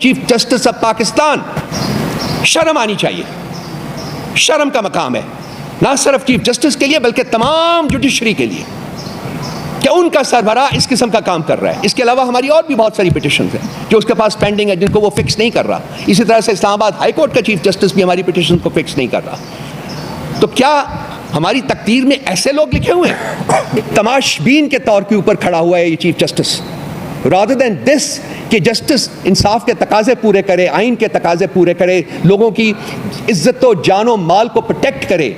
Chief justice of Pakistan, شرم آنی چاہیے، شرم کا مقام ہے نہ صرف چیف جسٹس کے لیے بلکہ تمام جوڈیشری کے لیے کہ ان کا سربراہ اس قسم کا کام کر رہا ہے. اس کے علاوہ ہماری اور بھی بہت ساری پٹیشنز ہیں جو اس کے پاس پینڈنگ ہے جن کو وہ فکس نہیں کر رہا. اسی طرح سے اسلام آباد ہائی کورٹ کا چیف جسٹس بھی ہماری پٹیشن کو فکس نہیں کر رہا. تو کیا ہماری تقدیر میں ایسے لوگ لکھے ہوئے ہیں؟ تماشبین کے طور کے اوپر کھڑا ہوا ہے یہ chief justice rather than this کہ جسٹس انصاف کے تقاضے پورے کرے، آئین کے تقاضے پورے کرے، لوگوں کی عزت و جان و مال کو پروٹیکٹ کرے.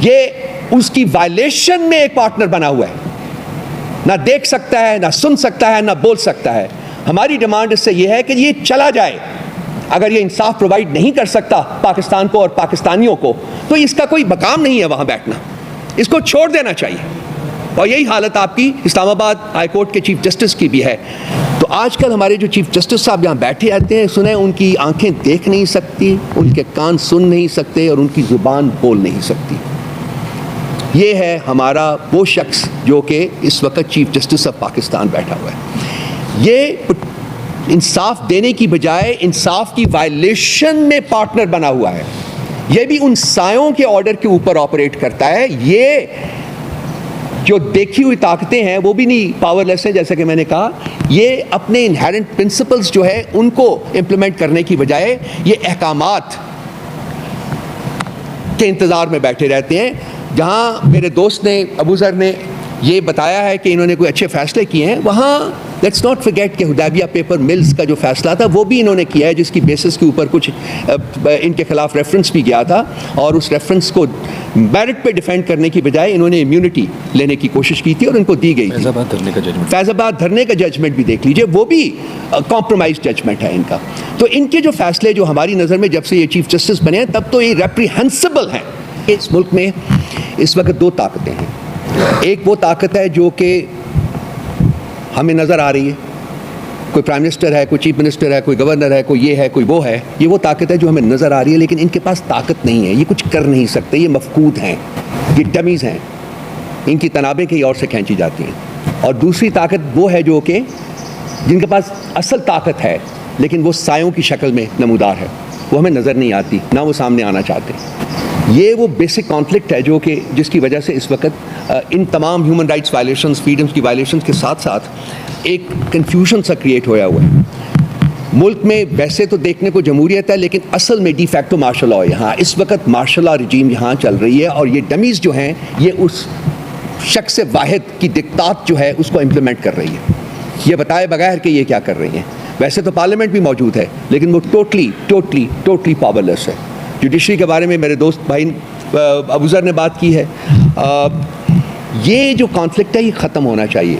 یہ اس کی وائلیشن میں ایک پارٹنر بنا ہوا ہے. نہ دیکھ سکتا ہے، نہ سن سکتا ہے، نہ بول سکتا ہے. ہماری ڈیمانڈ اس سے یہ ہے کہ یہ چلا جائے. اگر یہ انصاف پرووائڈ نہیں کر سکتا پاکستان کو اور پاکستانیوں کو تو اس کا کوئی مقام نہیں ہے وہاں بیٹھنا. اس کو چھوڑ دینا چاہیے. اور یہی حالت آپ کی اسلام آباد ہائی کورٹ کے چیف جسٹس کی بھی ہے. تو آج کل ہمارے جو چیف جسٹس صاحب یہاں بیٹھے آتے ہیں، سنیں ان کی آنکھیں دیکھ نہیں سکتی، ان کے کان سن نہیں سکتے اور ان کی زبان بول نہیں سکتی. یہ ہے ہمارا وہ شخص جو کہ اس وقت چیف جسٹس آف پاکستان بیٹھا ہوا ہے. یہ انصاف دینے کی بجائے انصاف کی وائلیشن میں پارٹنر بنا ہوا ہے. یہ بھی ان سایوں کے آرڈر کے اوپر آپریٹ کرتا ہے. یہ جو دیکھی ہوئی طاقتیں ہیں وہ بھی نہیں پاور لیس ہیں جیسا کہ میں نے کہا. یہ اپنے انہیرنٹ پرنسپلز جو ہے ان کو امپلیمنٹ کرنے کی بجائے یہ احکامات کے انتظار میں بیٹھے رہتے ہیں. جہاں میرے دوست نے ابو ذر نے یہ بتایا ہے کہ انہوں نے کوئی اچھے فیصلے کیے ہیں، وہاں لیٹس ناٹ فرگیٹ کہ حدیبیہ پیپر ملز کا جو فیصلہ تھا وہ بھی انہوں نے کیا ہے جس کی بیسس کے اوپر کچھ ان کے خلاف ریفرنس بھی گیا تھا اور اس ریفرنس کو میرٹ پہ ڈیفینڈ کرنے کی بجائے انہوں نے امیونٹی لینے کی کوشش کی تھی اور ان کو دی گئی. فیض آباد دھرنے کا ججمنٹ بھی دیکھ لیجئے، وہ بھی کمپرومائز ججمنٹ ہے ان کا. تو ان کے جو فیصلے جو ہماری نظر میں جب سے یہ چیف جسٹس بنے ہیں تب تو یہ ریپریہنسبل ہیں. اس ملک میں اس وقت دو طاقتیں ہیں. ایک وہ طاقت ہے جو کہ ہمیں نظر آ رہی ہے، کوئی پرائم منسٹر ہے، کوئی چیف منسٹر ہے، کوئی گورنر ہے، کوئی یہ ہے، کوئی وہ ہے. یہ وہ طاقت ہے جو ہمیں نظر آ رہی ہے لیکن ان کے پاس طاقت نہیں ہے، یہ کچھ کر نہیں سکتے، یہ مفقود ہیں، یہ ڈمیز ہیں، ان کی تنابیں کہیں اور سے کھینچی جاتی ہیں. اور دوسری طاقت وہ ہے جو کہ جن کے پاس اصل طاقت ہے لیکن وہ سایوں کی شکل میں نمودار ہے، وہ ہمیں نظر نہیں آتی، نہ وہ سامنے آنا چاہتے. یہ وہ بیسک کانفلکٹ ہے جو کہ جس کی وجہ سے اس وقت ان تمام ہیومن رائٹس وائلیشنز، فریڈمز کی وائلیشنز کے ساتھ ساتھ ایک کنفیوژن سا کریٹ ہوا ہے. ملک میں ویسے تو دیکھنے کو جمہوریت ہے لیکن اصل میں ڈی فیکٹو مارشل لاء یہاں اس وقت مارشل لاء رجیم یہاں چل رہی ہے اور یہ ڈمیز جو ہیں یہ اس شخص واحد کی دکتات جو ہے اس کو امپلیمنٹ کر رہی ہے، یہ بتائے بغیر کہ یہ کیا کر رہی ہیں. ویسے تو پارلیمنٹ بھی موجود ہے لیکن وہ ٹوٹلی پاور لیس ہے. جوڈیشری کے بارے میں میرے دوست بھائی ابو ذر نے بات کی ہے. یہ جو کانفلکٹ ہے یہ ختم ہونا چاہیے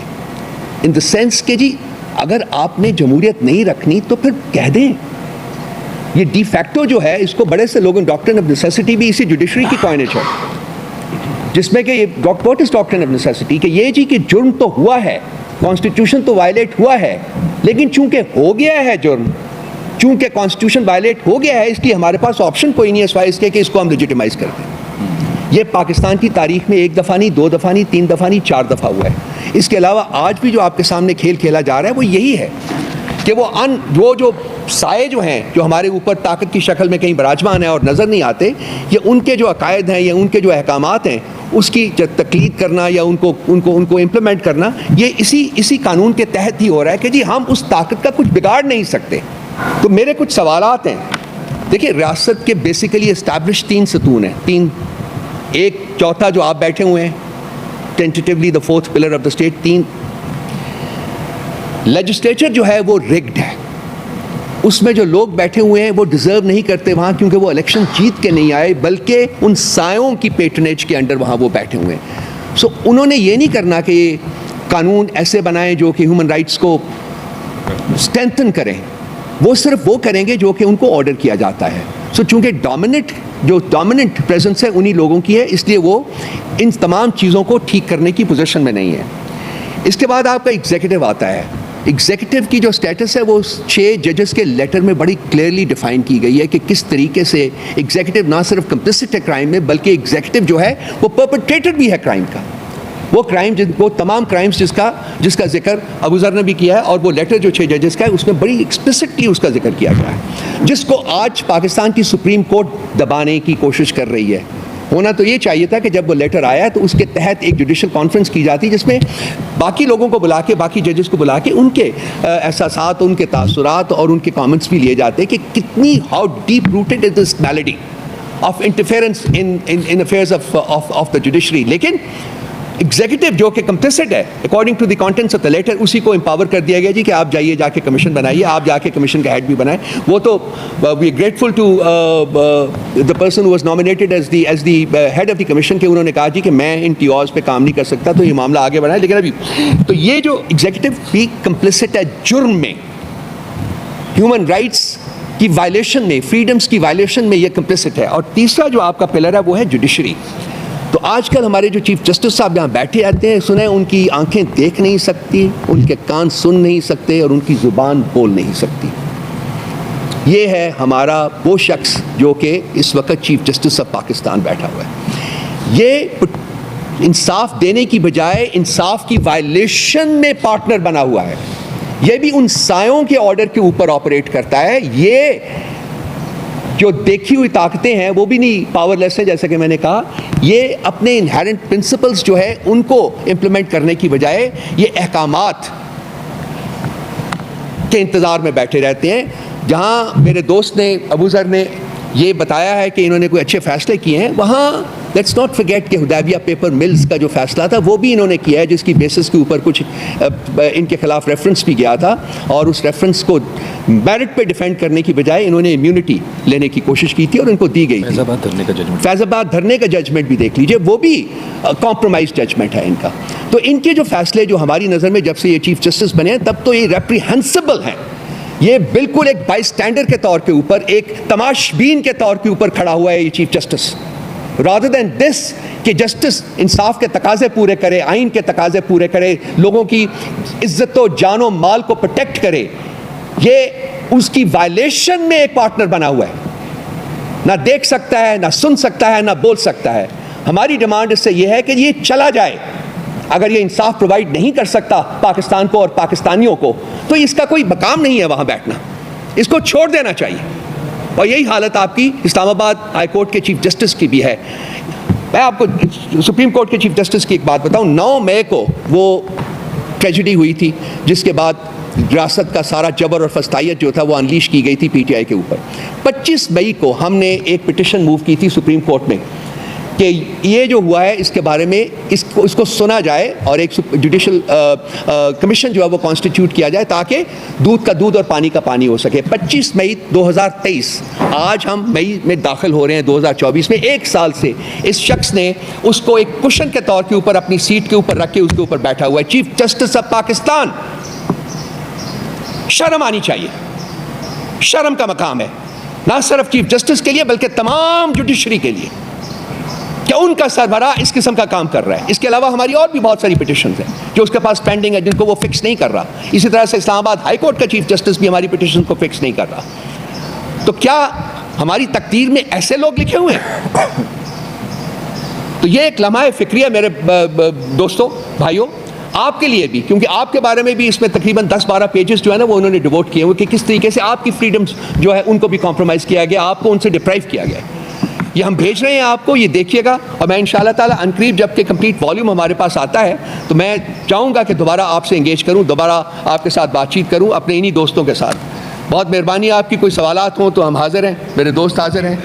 ان دا سینس کہ جی اگر آپ نے جمہوریت نہیں رکھنی تو پھر کہہ دیں. یہ ڈی فیکٹو جو ہے اس کو بڑے سے لوگوں ڈاکٹرن آف نیسیسٹی بھی اسی جوڈیشری کی کوائنج ہے جس میں کہ واٹ از ڈاکٹرن آف نیسیسٹی کہ یہ جی کہ جرم تو ہوا ہے، کانسٹیٹیوشن تو وائلیٹ ہوا ہے لیکن چونکہ ہو گیا ہے جرم، چونکہ کانسٹیٹیوشن وائلیٹ ہو گیا ہے اس لیے ہمارے پاس آپشن کوئی نہیں ہے سوائے اس کے کہ اس کو ہم لیجیٹیمائز کر دیں. یہ پاکستان کی تاریخ میں ایک دفعہ نہیں، دو دفعہ نہیں، تین دفعہ نہیں، چار دفعہ ہوا ہے. اس کے علاوہ آج بھی جو آپ کے سامنے کھیل کھیلا جا رہا ہے وہ یہی ہے کہ وہ جو سائے جو ہیں جو ہمارے اوپر طاقت کی شکل میں کہیں براجمان ہیں اور نظر نہیں آتے، یہ ان کے جو عقائد ہیں یا ان کے جو احکامات ہیں اس کی تقلید کرنا یا ان کو امپلیمنٹ کرنا یہ اسی قانون کے تحت ہی ہو رہا ہے کہ جی ہم اس طاقت کا کچھ بگاڑ نہیں سکتے. تو میرے کچھ سوالات ہیں. دیکھیے ریاست کے بیسیکلی اسٹیبلش 3 ستون ہیں، ایک چوتھا جو آپ بیٹھے ہوئے ہیں ٹینٹیٹیولی دا 4th pillar of the state. 3 legislature جو ہے وہ ریگڈ ہے، اس میں جو لوگ بیٹھے ہوئے ہیں وہ ڈیزرو نہیں کرتے وہاں کیونکہ وہ الیکشن جیت کے نہیں آئے بلکہ ان سایوں کی پیٹرنیج کے انڈر وہاں وہ بیٹھے ہوئے ہیں. سو انہوں نے یہ نہیں کرنا کہ یہ قانون ایسے بنائیں جو کہ ہیومن رائٹس کو اسٹرینتھن کریں، وہ صرف وہ کریں گے جو کہ ان کو آرڈر کیا جاتا ہے. سو چونکہ ڈومیننٹ پریزنس ہے انہی لوگوں کی ہے اس لیے وہ ان تمام چیزوں کو ٹھیک کرنے کی پوزیشن میں نہیں ہے. اس کے بعد آپ کا ایگزیکٹو آتا ہے. ایگزیکٹو کی جو سٹیٹس ہے وہ 6 ججز کے لیٹر میں بڑی کلیئرلی ڈیفائن کی گئی ہے کہ کس طریقے سے ایگزیکٹو نہ صرف کمپلیسٹ ہے کرائم میں بلکہ ایگزیکٹو جو ہے وہ پرپیٹریٹر بھی ہے کرائم کا. وہ کرائم وہ تمام کرائمز جس کا ذکر ابو ذر نے بھی کیا ہے, اور وہ لیٹر جو 6 ججز کا ہے اس میں بڑی ایکسپلسٹلی اس کا ذکر کیا گیا ہے, جس کو آج پاکستان کی سپریم کورٹ دبانے کی کوشش کر رہی ہے. ہونا تو یہ چاہیے تھا کہ جب وہ لیٹر آیا تو اس کے تحت ایک جوڈیشل کانفرنس کی جاتی جس میں باقی لوگوں کو بلا کے, باقی ججز کو بلا کے ان کے احساسات, ان کے تاثرات اور ان کے کامنٹس بھی لیے جاتے کہ کتنی how deep rooted is this malady of interference in affairs of the judiciary. لیکن ایگزیکٹو جو کہ کمپلیسٹ ہے according to the contents of the letter, اسی کو امپاور کر دیا گیا جی کہ آپ جائیے جا کے کمیشن بنائیے, آپ جا کے کمیشن کا ہیڈ بھی بنائیں. وہ تو we are grateful to the person who was nominated as the head of the commission کہ انہوں نے کہا جی کہ میں ان ٹیوز پہ کام نہیں کر سکتا, تو یہ معاملہ آگے بڑھائے. لیکن ابھی تو یہ جو ایگزیکٹو بھی کمپلیسٹ ہے جرم میں, ہیومن رائٹس کی وائلیشن میں, فریڈمس کی وائلیشن میں یہ کمپلیسٹ ہے. اور تیسرا جو آپ کا پلر ہے وہ ہے جوڈیشری. تو آج کل ہمارے جو چیف جسٹس صاحب یہاں بیٹھے آتے ہیں, سنیں ان کی آنکھیں دیکھ نہیں سکتی, ان کے کان سن نہیں سکتے اور ان کی زبان بول نہیں سکتی. یہ ہے ہمارا وہ شخص جو کہ اس وقت چیف جسٹس آف پاکستان بیٹھا ہوا ہے. یہ انصاف دینے کی بجائے انصاف کی وائلیشن میں پارٹنر بنا ہوا ہے. یہ بھی ان سایوں کے آرڈر کے اوپر آپریٹ کرتا ہے. یہ جو دیکھی ہوئی طاقتیں ہیں وہ بھی نہیں پاور لیس ہیں, جیسا کہ میں نے کہا. یہ اپنے انہیرنٹ پرنسپلز جو ہے ان کو امپلیمنٹ کرنے کی بجائے یہ احکامات کے انتظار میں بیٹھے رہتے ہیں. جہاں میرے دوست نے, ابو ذر نے یہ بتایا ہے کہ انہوں نے کوئی اچھے فیصلے کیے ہیں, وہاں لیٹس ناٹ فرگیٹ کہ حدیبیہ پیپر ملز کا جو فیصلہ تھا وہ بھی انہوں نے کیا ہے, جس کی بیسس کے اوپر کچھ ان کے خلاف ریفرنس بھی گیا تھا, اور اس ریفرنس کو میرٹ پہ ڈیفینڈ کرنے کی بجائے انہوں نے امیونٹی لینے کی کوشش کی تھی اور ان کو دی گئی. فیض آباد دھرنے کا ججمنٹ بھی دیکھ لیجئے, وہ بھی کمپرومائز ججمنٹ ہے ان کا. تو ان کے جو فیصلے جو ہماری نظر میں جب سے یہ چیف جسٹس بنے ہیں تب تو یہ ریپریہنسبل ہیں. یہ بالکل ایک بائی اسٹینڈر کے طور کے اوپر, ایک تماش بین کے طور کے اوپر کھڑا ہوا ہے یہ chief justice, rather than this کہ جسٹس انصاف کے تقاضے پورے کرے, آئین کے تقاضے پورے کرے, لوگوں کی عزت و جان و مال کو پروٹیکٹ کرے. یہ اس کی وائلیشن میں ایک پارٹنر بنا ہوا ہے. نہ دیکھ سکتا ہے, نہ سن سکتا ہے, نہ بول سکتا ہے. ہماری ڈیمانڈ اس سے یہ ہے کہ یہ چلا جائے. اگر یہ انصاف پرووائڈ نہیں کر سکتا پاکستان کو اور پاکستانیوں کو, تو اس کا کوئی مقام نہیں ہے وہاں بیٹھنا, اس کو چھوڑ دینا چاہیے. اور یہی حالت آپ کی اسلام آباد ہائی کورٹ کے چیف جسٹس کی بھی ہے. میں آپ کو سپریم کورٹ کے چیف جسٹس کی ایک بات بتاؤں. 9 مئی کو وہ ٹریجڈی ہوئی تھی جس کے بعد ریاست کا سارا جبر اور فستائیت جو تھا وہ انلیش کی گئی تھی پی ٹی آئی کے اوپر. 25 مئی کو ہم نے ایک پٹیشن موو کی تھی سپریم کورٹ میں کہ یہ جو ہوا ہے اس کے بارے میں اس کو سنا جائے اور ایک جوڈیشل کمیشن جو ہے وہ کانسٹیٹیوٹ کیا جائے تاکہ دودھ کا دودھ اور پانی کا پانی ہو سکے. 25 مئی 2023, آج ہم مئی میں داخل ہو رہے ہیں 2024 میں. 1 سال سے اس شخص نے اس کو ایک کشن کے طور کے اوپر اپنی سیٹ کے اوپر رکھ کے اس کے اوپر بیٹھا ہوا ہے. چیف جسٹس آف پاکستان, شرم آنی چاہیے. شرم کا مقام ہے نہ صرف چیف جسٹس کے لیے بلکہ تمام جوڈیشری کے لیے کہ ان کا سربراہ اس قسم کا کام کر رہا ہے. اس کے علاوہ ہماری اور بھی بہت ساری پٹیشنز ہیں جو اس کے پاس پینڈنگ ہے جن کو وہ فکس نہیں کر رہا. اسی طرح سے اسلام آباد ہائی کورٹ کا چیف جسٹس بھی ہماری پٹیشن کو فکس نہیں کر رہا. تو کیا ہماری تقدیر میں ایسے لوگ لکھے ہوئے ہیں؟ تو یہ ایک لمحہ فکریہ میرے دوستوں, بھائیوں, آپ کے لیے بھی, کیونکہ آپ کے بارے میں بھی اس میں تقریباً 10-12 پیجز جو ہے نا وہ انہوں نے ڈیووٹ کیے ہوئے کہ کس طریقے سے آپ کی فریڈمز جو ہے ان کو بھی کمپرومائز کیا گیا, آپ کو ان سے ڈپرائیو کیا گیا. یہ ہم بھیج رہے ہیں آپ کو, یہ دیکھیے گا. اور میں انشاءاللہ تعالیٰ عنقریب جب کہ کمپلیٹ والیوم ہمارے پاس آتا ہے تو میں چاہوں گا کہ دوبارہ آپ سے انگیج کروں, دوبارہ آپ کے ساتھ بات چیت کروں اپنے انہی دوستوں کے ساتھ. بہت مہربانی, آپ کی کوئی سوالات ہوں تو ہم حاضر ہیں, میرے دوست حاضر ہیں.